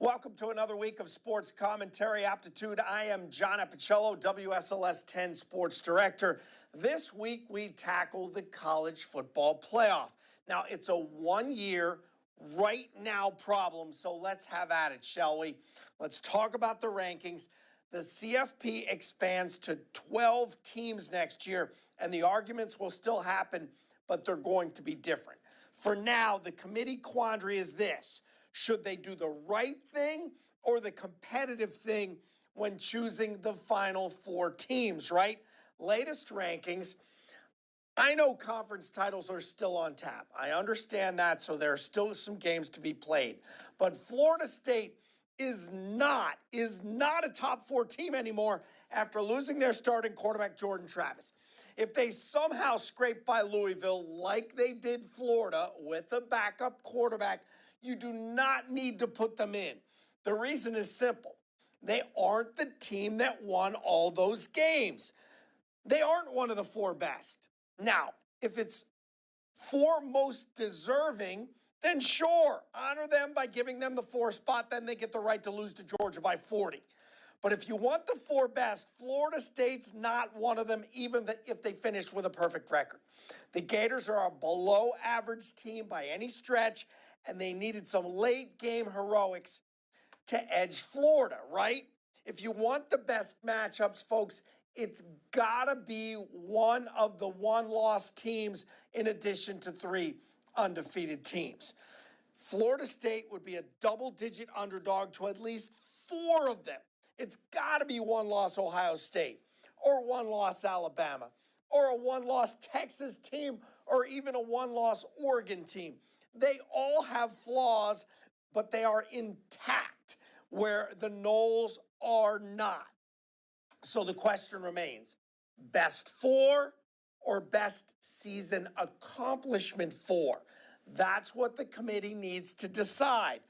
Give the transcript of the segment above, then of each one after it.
Welcome to another week of sports commentary Aptitude. I am John Appicello, WSLS 10 sports director. This week we tackle the college football playoff. Now, it's a 1 year, right now problem, so let's have at it, shall we? Let's talk about the rankings. The CFP expands to 12 teams next year, and the arguments will still happen, but they're going to be different. For now, the committee quandary is this. Should they do the right thing or the competitive thing when choosing the final four teams, right? Latest rankings. I know conference titles are still on tap. I understand that, so there are still some games to be played. But Florida State is not a top four team anymore after losing their starting quarterback, Jordan Travis. If they somehow scrape by Louisville like they did Florida with a backup quarterback, you do not need to put them in. The reason is simple. They aren't the team that won all those games. They aren't one of the four best. Now, if it's four most deserving, then sure, honor them by giving them the four spot, then they get the right to lose to Georgia by 40. But if you want the four best, Florida State's not one of them, even if they finish with a perfect record. The Gators are a below average team by any stretch, and they needed some late game heroics to edge Florida, right? If you want the best matchups, folks, it's gotta be one of the one-loss teams in addition to three undefeated teams. Florida State would be a double-digit underdog to at least four of them. It's got to be one-loss Ohio State or one-loss Alabama or a one-loss Texas team or even a one-loss Oregon team. They all have flaws, but they are intact, where the Noles are not. So the question remains, best four or best season accomplishment four? That's what the committee needs to decide.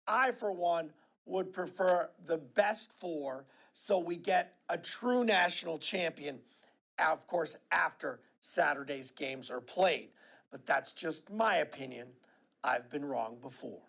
I, for one, would prefer the best four so we get a true national champion, of course, after Saturday's games are played. But that's just my opinion. I've been wrong before.